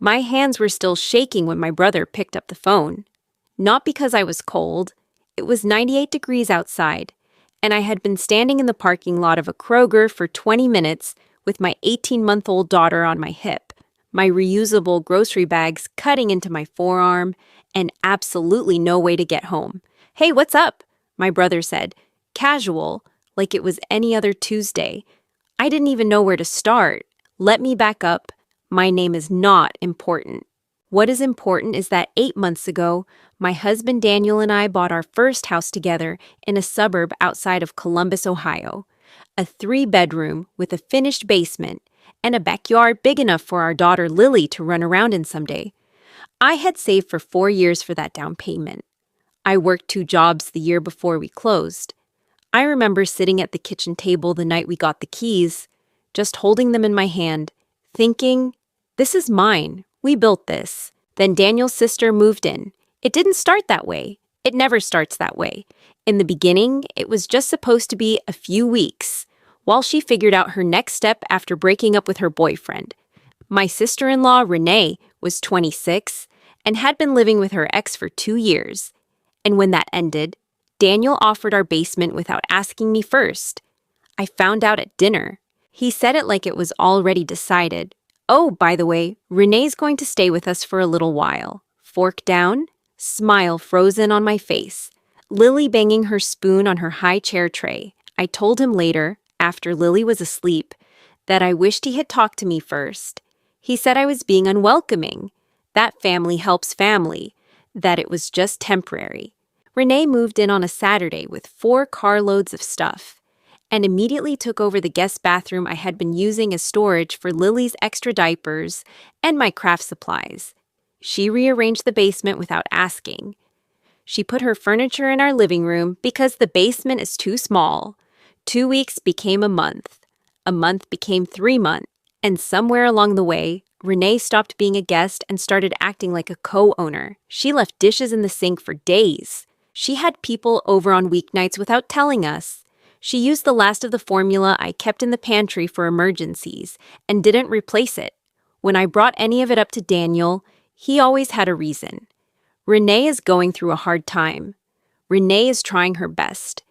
My hands were still shaking when my brother picked up the phone. Not because I was cold. It was 98 degrees outside, and I had been standing in the parking lot of a Kroger for 20 minutes with my 18-month-old daughter on my hip, my reusable grocery bags cutting into my forearm, and absolutely no way to get home. "Hey, what's up?" my brother said, casual, like it was any other Tuesday. I didn't even know where to start. Let me back up. My name is not important. What is important is that 8 months ago, my husband Daniel and I bought our first house together in a suburb outside of Columbus, Ohio. A 3-bedroom with a finished basement and a backyard big enough for our daughter Lily to run around in someday. I had saved for 4 years for that down payment. I worked 2 jobs the year before we closed. I remember sitting at the kitchen table the night we got the keys, just holding them in my hand, thinking, this is mine. We built this. Then Daniel's sister moved in. It didn't start that way. It never starts that way. In the beginning, it was just supposed to be a few weeks, while she figured out her next step after breaking up with her boyfriend. My sister-in-law, Renee, was 26 and had been living with her ex for 2 years. And when that ended, Daniel offered our basement without asking me first. I found out at dinner. He said it like it was already decided. Oh, by the way, Renee's going to stay with us for a little while. Fork down, smile frozen on my face. Lily banging her spoon on her high chair tray. I told him later, after Lily was asleep, that I wished he had talked to me first. He said I was being unwelcoming. That family helps family. That it was just temporary. Renee moved in on a Saturday with 4 carloads of stuff and immediately took over the guest bathroom I had been using as storage for Lily's extra diapers and my craft supplies. She rearranged the basement without asking. She put her furniture in our living room because the basement is too small. 2 weeks became a month. A month became 3 months. And somewhere along the way, Renee stopped being a guest and started acting like a co-owner. She left dishes in the sink for days. She had people over on weeknights without telling us. She used the last of the formula I kept in the pantry for emergencies and didn't replace it. When I brought any of it up to Daniel, he always had a reason. Renee is going through a hard time. Renee is trying her best.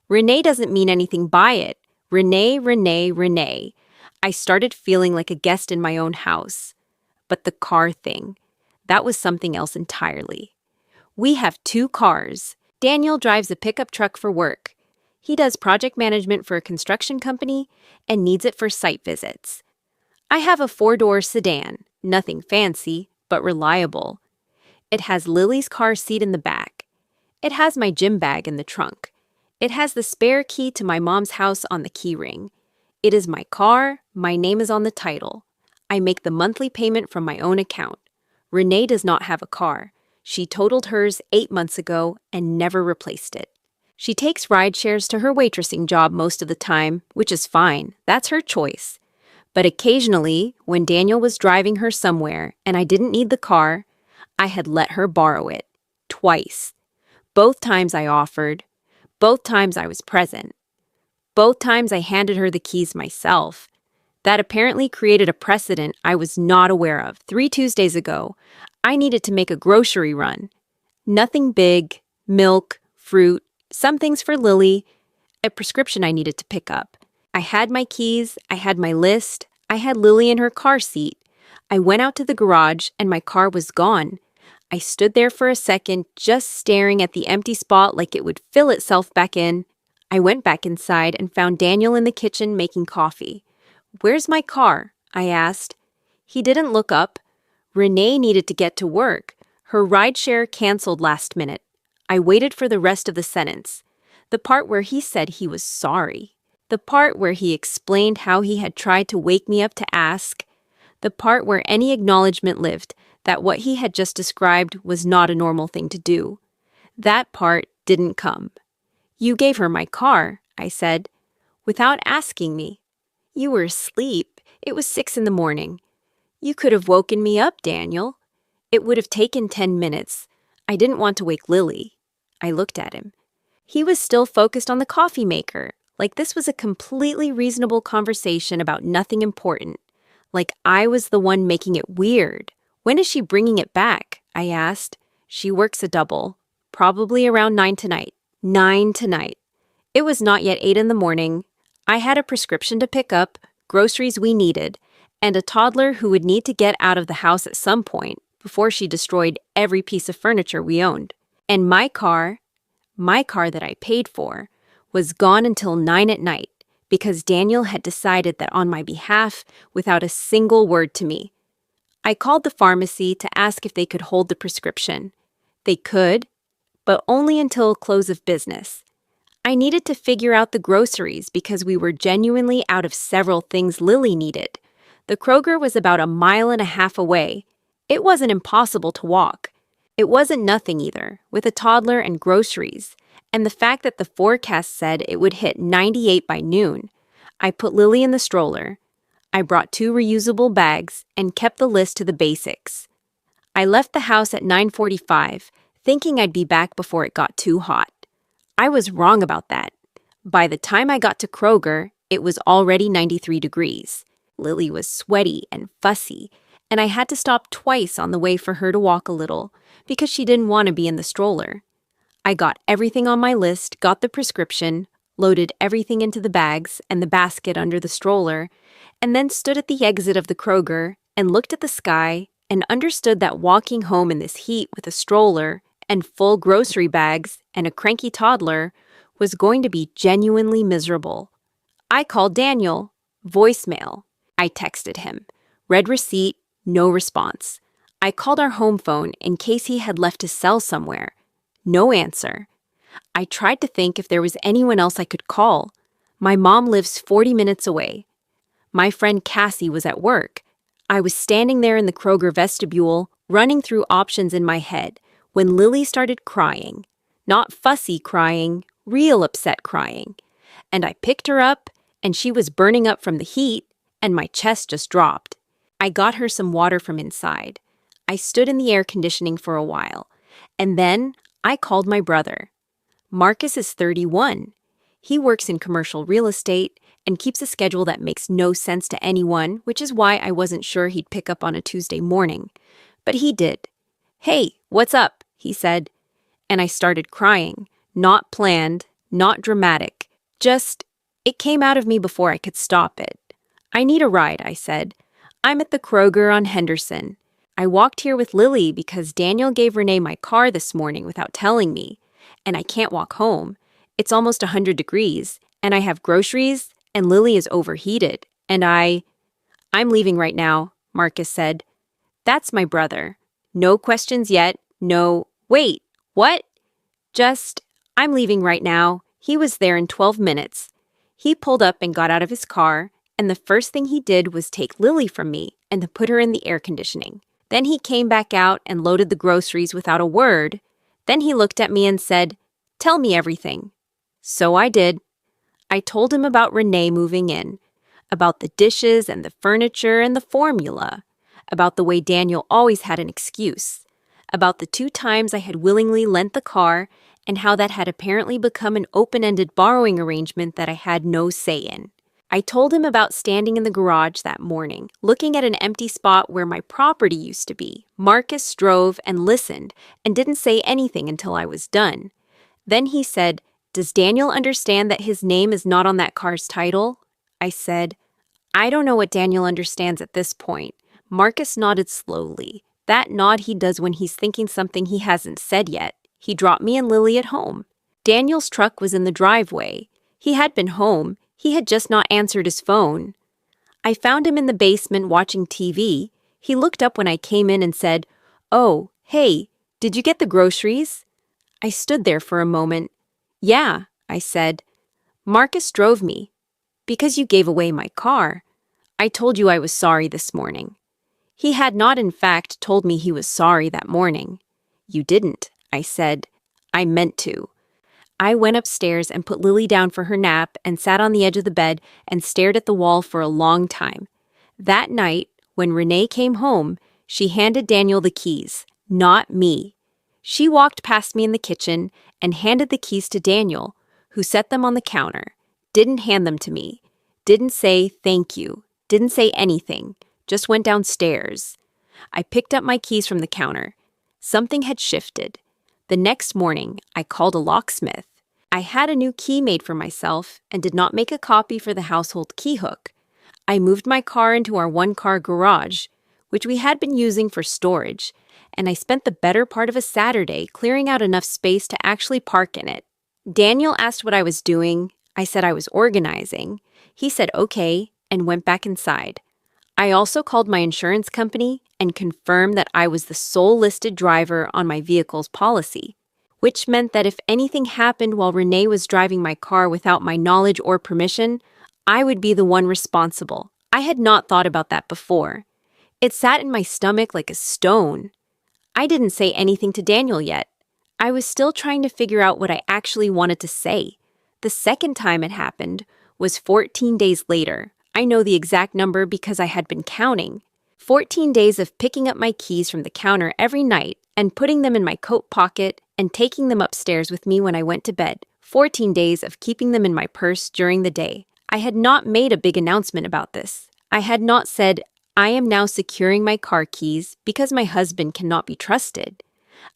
Renee doesn't mean anything by it. Renee, Renee, Renee. I started feeling like a guest in my own house. But the car thing, that was something else entirely. We have 2 cars. Daniel drives a pickup truck for work. He does project management for a construction company and needs it for site visits. I have a 4-door sedan, nothing fancy, but reliable. It has Lily's car seat in the back. It has my gym bag in the trunk. It has the spare key to my mom's house on the key ring. It is my car, my name is on the title. I make the monthly payment from my own account. Renee does not have a car. She totaled hers 8 months ago and never replaced it. She takes ride shares to her waitressing job most of the time, which is fine. That's her choice. But occasionally, when Daniel was driving her somewhere and I didn't need the car, I had let her borrow it. Twice. Both times I offered. Both times I was present. Both times I handed her the keys myself. That apparently created a precedent I was not aware of. 3 Tuesdays ago, I needed to make a grocery run. Nothing big, milk, fruit, some things for Lily, a prescription I needed to pick up. I had my keys, I had my list, I had Lily in her car seat. I went out to the garage and my car was gone. I stood there for a second, just staring at the empty spot like it would fill itself back in. I went back inside and found Daniel in the kitchen making coffee. "Where's my car?" I asked. He didn't look up. Renee needed to get to work. Her rideshare canceled last minute. I waited for the rest of the sentence. The part where he said he was sorry. The part where he explained how he had tried to wake me up to ask. The part where any acknowledgement lived that what he had just described was not a normal thing to do. That part didn't come. "You gave her my car," I said, without asking me. "You were asleep. It was 6 in the morning. You could have woken me up, Daniel." It would have taken 10 minutes. I didn't want to wake Lily. I looked at him. He was still focused on the coffee maker, like this was a completely reasonable conversation about nothing important, like I was the one making it weird, When is she bringing it back? I asked. She works a double. Probably around 9 tonight. 9 tonight. It was not yet 8 in the morning. I had a prescription to pick up, groceries we needed, and a toddler who would need to get out of the house at some point before she destroyed every piece of furniture we owned. And my car that I paid for, was gone until 9 at night because Daniel had decided that on my behalf without a single word to me. I called the pharmacy to ask if they could hold the prescription. They could, but only until close of business. I needed to figure out the groceries because we were genuinely out of several things Lily needed. The Kroger was about 1.5 miles away. It wasn't impossible to walk. It wasn't nothing either, with a toddler and groceries, and the fact that the forecast said it would hit 98 by noon. I put Lily in the stroller. I brought 2 reusable bags and kept the list to the basics. I left the house at 9:45, thinking I'd be back before it got too hot. I was wrong about that. By the time I got to Kroger, it was already 93 degrees. Lily was sweaty and fussy, and I had to stop twice on the way for her to walk a little because she didn't want to be in the stroller. I got everything on my list, got the prescription, loaded everything into the bags and the basket under the stroller, and then stood at the exit of the Kroger and looked at the sky and understood that walking home in this heat with a stroller and full grocery bags and a cranky toddler was going to be genuinely miserable. I called Daniel. Voicemail. I texted him. Read receipt, no response. I called our home phone in case he had left his cell somewhere. No answer. I tried to think if there was anyone else I could call. My mom lives 40 minutes away. My friend Cassie was at work. I was standing there in the Kroger vestibule, running through options in my head, when Lily started crying. Not fussy crying, real upset crying. And I picked her up, and she was burning up from the heat, and my chest just dropped. I got her some water from inside. I stood in the air conditioning for a while, and then I called my brother. Marcus is 31. He works in commercial real estate and keeps a schedule that makes no sense to anyone, which is why I wasn't sure he'd pick up on a Tuesday morning. But he did. "Hey, what's up?" he said. And I started crying. Not planned, not dramatic. Just, it came out of me before I could stop it. "I need a ride," I said. "I'm at the Kroger on Henderson. I walked here with Lily because Daniel gave Renee my car this morning without telling me, and I can't walk home. It's almost 100 degrees, and I have groceries, and Lily is overheated, and I'm leaving right now," Marcus said. "That's my brother. No questions yet, no, wait, what? Just, I'm leaving right now. He was there in 12 minutes. He pulled up and got out of his car, and the first thing he did was take Lily from me and to put her in the air conditioning. Then he came back out and loaded the groceries without a word. Then he looked at me and said, 'Tell me everything.' So I did. I told him about Renee moving in, about the dishes and the furniture and the formula, about the way Daniel always had an excuse, about the 2 times I had willingly lent the car and how that had apparently become an open-ended borrowing arrangement that I had no say in. I told him about standing in the garage that morning, looking at an empty spot where my property used to be. Marcus drove and listened and didn't say anything until I was done. Then he said, "Does Daniel understand that his name is not on that car's title?" I said, "I don't know what Daniel understands at this point." Marcus nodded slowly. That nod he does when he's thinking something he hasn't said yet. He dropped me and Lily at home. Daniel's truck was in the driveway. He had been home. He had just not answered his phone. I found him in the basement watching TV. He looked up when I came in and said, "Oh, hey, did you get the groceries?" I stood there for a moment. "Yeah," I said. "Marcus drove me. Because you gave away my car. I told you I was sorry this morning." He had not, in fact, told me he was sorry that morning. "You didn't," I said. "I meant to." I went upstairs and put Lily down for her nap and sat on the edge of the bed and stared at the wall for a long time. That night, when Renee came home, she handed Daniel the keys, not me. She walked past me in the kitchen and handed the keys to Daniel, who set them on the counter, didn't hand them to me, didn't say thank you, didn't say anything, just went downstairs. I picked up my keys from the counter. Something had shifted. The next morning, I called a locksmith. I had a new key made for myself and did not make a copy for the household key hook. I moved my car into our one-car garage, which we had been using for storage, and I spent the better part of a Saturday clearing out enough space to actually park in it. Daniel asked what I was doing. I said I was organizing. He said okay and went back inside. I also called my insurance company and confirmed that I was the sole listed driver on my vehicle's policy, which meant that if anything happened while Renee was driving my car without my knowledge or permission, I would be the one responsible. I had not thought about that before. It sat in my stomach like a stone. I didn't say anything to Daniel yet. I was still trying to figure out what I actually wanted to say. The second time it happened was 14 days later. I know the exact number because I had been counting. 14 days of picking up my keys from the counter every night and putting them in my coat pocket and taking them upstairs with me when I went to bed. 14 days of keeping them in my purse during the day. I had not made a big announcement about this. I had not said, I am now securing my car keys because my husband cannot be trusted.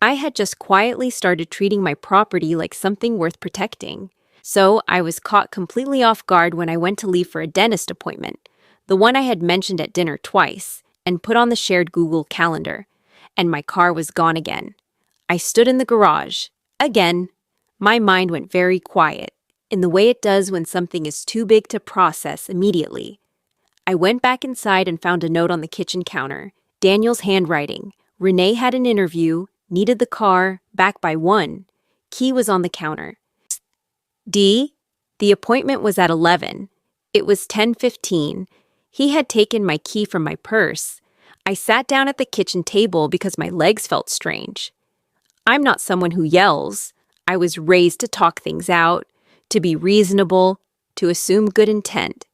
I had just quietly started treating my property like something worth protecting. So I was caught completely off guard when I went to leave for a dentist appointment, the one I had mentioned at dinner twice, and put on the shared Google Calendar. And my car was gone again. I stood in the garage. Again. My mind went very quiet, in the way it does when something is too big to process immediately. I went back inside and found a note on the kitchen counter. Daniel's handwriting. Renee had an interview, needed the car, back by 1. Key was on the counter. D. The appointment was at 11. It was 10:15. He had taken my key from my purse. I sat down at the kitchen table because my legs felt strange. I'm not someone who yells. I was raised to talk things out, to be reasonable, to assume good intent.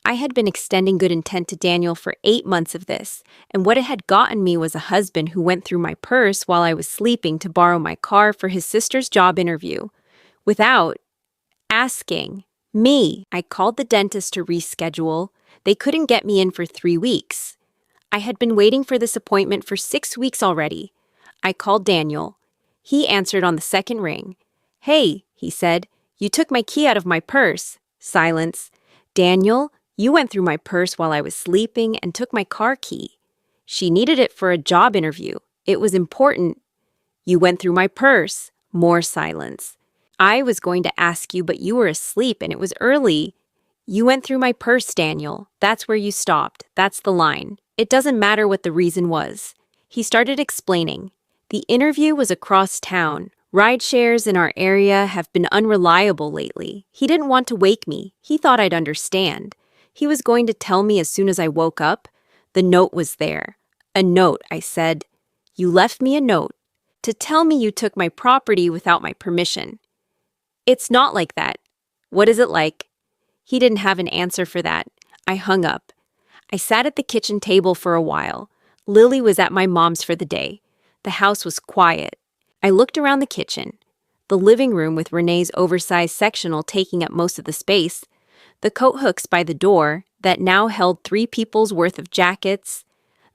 I had been extending good intent to Daniel for 8 months of this, and what it had gotten me was a husband who went through my purse while I was sleeping to borrow my car for his sister's job interview, without asking me. I called the dentist to reschedule. They couldn't get me in for 3 weeks. I had been waiting for this appointment for 6 weeks already. I called Daniel. He answered on the second ring. Hey, he said, you took my key out of my purse. Silence. Daniel, you went through my purse while I was sleeping and took my car key. She needed it for a job interview. It was important. You went through my purse. More silence. I was going to ask you, but you were asleep and it was early. You went through my purse, Daniel. That's where you stopped. That's the line. It doesn't matter what the reason was. He started explaining. The interview was across town. Ride shares in our area have been unreliable lately. He didn't want to wake me. He thought I'd understand. He was going to tell me as soon as I woke up. The note was there. A note, I said. You left me a note to tell me you took my property without my permission. It's not like that. What is it like? He didn't have an answer for that. I hung up. I sat at the kitchen table for a while. Lily was at my mom's for the day. The house was quiet. I looked around the kitchen. The living room with Renee's oversized sectional taking up most of the space. The coat hooks by the door that now held 3 people's worth of jackets.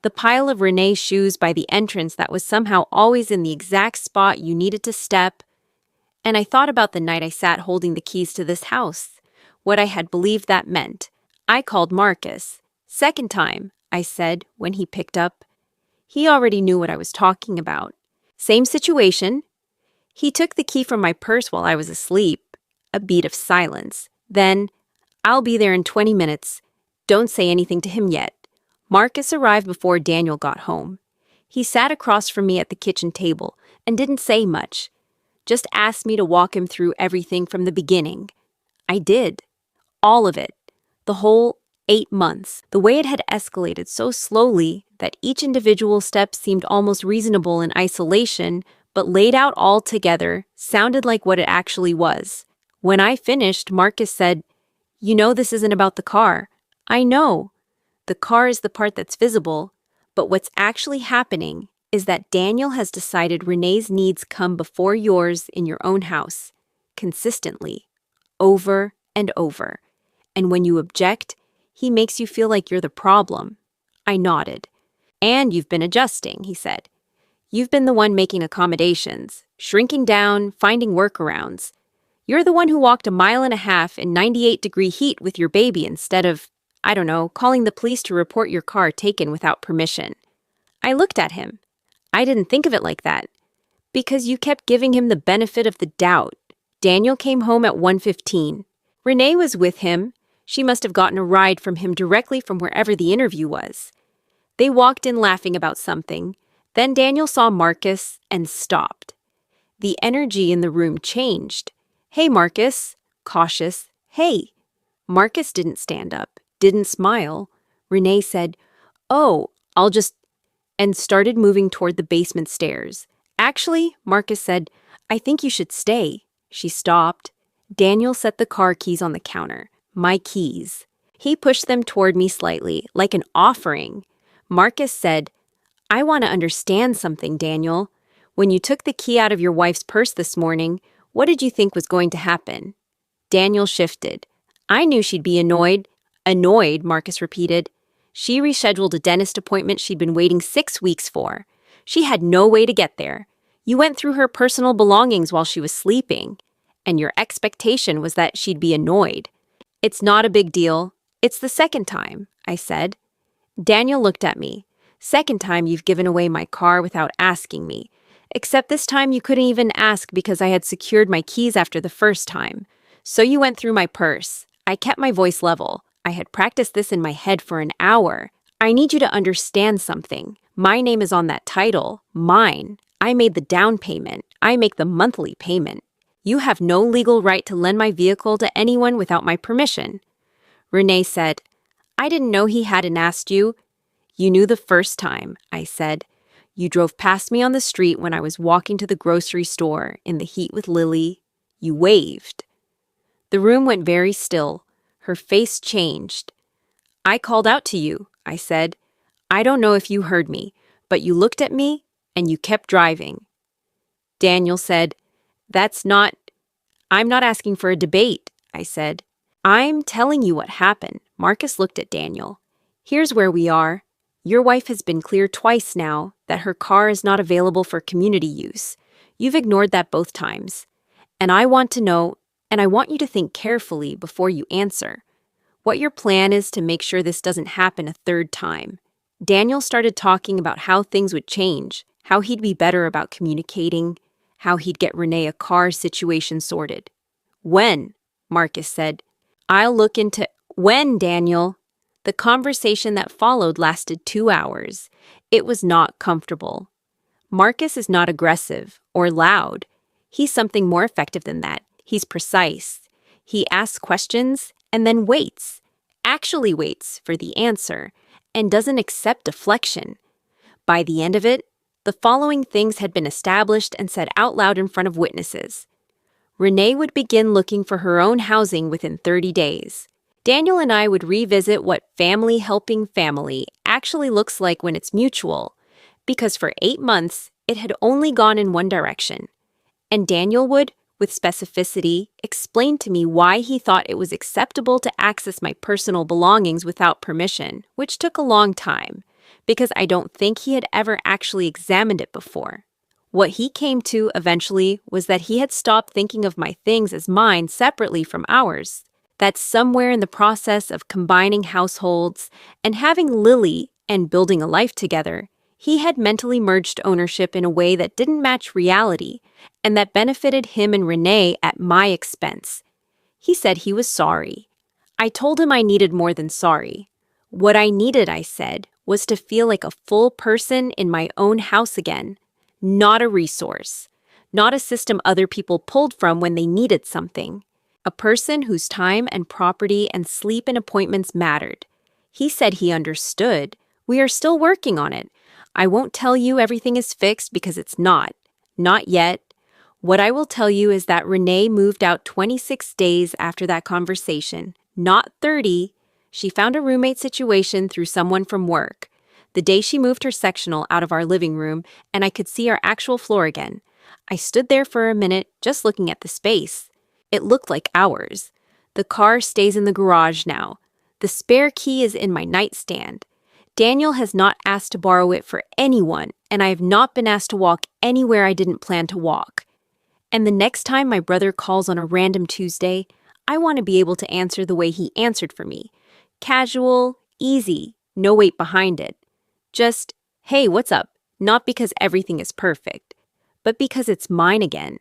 The pile of Renee's shoes by the entrance that was somehow always in the exact spot you needed to step. And I thought about the night I sat holding the keys to this house, what I had believed that meant. I called Marcus. Second time, I said, when he picked up. He already knew what I was talking about. Same situation. He took the key from my purse while I was asleep. A beat of silence. Then, I'll be there in 20 minutes. Don't say anything to him yet. Marcus arrived before Daniel got home. He sat across from me at the kitchen table and didn't say much. Just asked me to walk him through everything from the beginning. I did. All of it. The whole 8 months. The way it had escalated so slowly that each individual step seemed almost reasonable in isolation, but laid out all together, sounded like what it actually was. When I finished, Marcus said, You know this isn't about the car. I know. The car is the part that's visible, but what's actually happening is that Daniel has decided Renee's needs come before yours in your own house, consistently, over and over. And when you object, he makes you feel like you're the problem. I nodded. And you've been adjusting, he said. You've been the one making accommodations, shrinking down, finding workarounds. You're the one who walked a mile and a half in 98-degree heat with your baby instead of, I don't know, calling the police to report your car taken without permission. I looked at him. I didn't think of it like that. Because you kept giving him the benefit of the doubt. Daniel came home at 1:15. Renee was with him. She must have gotten a ride from him directly from wherever the interview was. They walked in laughing about something. Then Daniel saw Marcus and stopped. The energy in the room changed. Hey, Marcus. Cautious. Hey. Marcus didn't stand up, didn't smile. Renee said, "Oh, I'll just," and started moving toward the basement stairs. Actually, Marcus said, "I think you should stay." She stopped. Daniel set the car keys on the counter. My keys. He pushed them toward me slightly, like an offering. Marcus said, "I want to understand something, Daniel. When you took the key out of your wife's purse this morning, what did you think was going to happen?" Daniel shifted. "I knew she'd be annoyed." "Annoyed," Marcus repeated. "She rescheduled a dentist appointment she'd been waiting 6 weeks for. She had no way to get there. You went through her personal belongings while she was sleeping, and your expectation was that she'd be annoyed." "It's not a big deal. It's the second time," I said. Daniel looked at me. "Second time you've given away my car without asking me. Except this time you couldn't even ask because I had secured my keys after the first time. So you went through my purse." I kept my voice level. I had practiced this in my head for an hour. "I need you to understand something. My name is on that title. Mine. I made the down payment. I make the monthly payment. You have no legal right to lend my vehicle to anyone without my permission." Renee said, "I didn't know he hadn't asked you." "You knew the first time," I said. "You drove past me on the street when I was walking to the grocery store in the heat with Lily. You waved." The room went very still. Her face changed. "I called out to you," I said. "I don't know if you heard me, but you looked at me and you kept driving." Daniel said, I'm not asking for a debate," I said. "I'm telling you what happened." Marcus looked at Daniel. "Here's where we are. Your wife has been clear twice now that her car is not available for community use. You've ignored that both times. And I want to know, and I want you to think carefully before you answer, what your plan is to make sure this doesn't happen a third time." Daniel started talking about how things would change, how he'd be better about communicating, how he'd get Renee a car situation sorted. "When?" Marcus said. "I'll look into—" "When, Daniel?" The conversation that followed lasted 2 hours. It was not comfortable. Marcus is not aggressive or loud. He's something more effective than that. He's precise. He asks questions and then waits, actually waits for the answer, and doesn't accept deflection. By the end of it, the following things had been established and said out loud in front of witnesses. Renee would begin looking for her own housing within 30 days. Daniel and I would revisit what family helping family actually looks like when it's mutual, because for 8 months, it had only gone in one direction. And Daniel would, with specificity, explain to me why he thought it was acceptable to access my personal belongings without permission, which took a long time, because I don't think he had ever actually examined it before. What he came to eventually was that he had stopped thinking of my things as mine separately from ours. That somewhere in the process of combining households and having Lily and building a life together, he had mentally merged ownership in a way that didn't match reality and that benefited him and Renee at my expense. He said he was sorry. I told him I needed more than sorry. What I needed, I said, was to feel like a full person in my own house again. Not a resource. Not a system other people pulled from when they needed something. A person whose time and property and sleep and appointments mattered. He said he understood. We are still working on it. I won't tell you everything is fixed because it's not. Not yet. What I will tell you is that Renee moved out 26 days after that conversation, not 30. She found a roommate situation through someone from work. The day she moved her sectional out of our living room and I could see our actual floor again. I stood there for a minute just looking at the space. It looked like ours. The car stays in the garage now. The spare key is in my nightstand. Daniel has not asked to borrow it for anyone, and I have not been asked to walk anywhere I didn't plan to walk. And the next time my brother calls on a random Tuesday, I want to be able to answer the way he answered for me. Casual, easy, no weight behind it. Just, hey, what's up? Not because everything is perfect, but because it's mine again.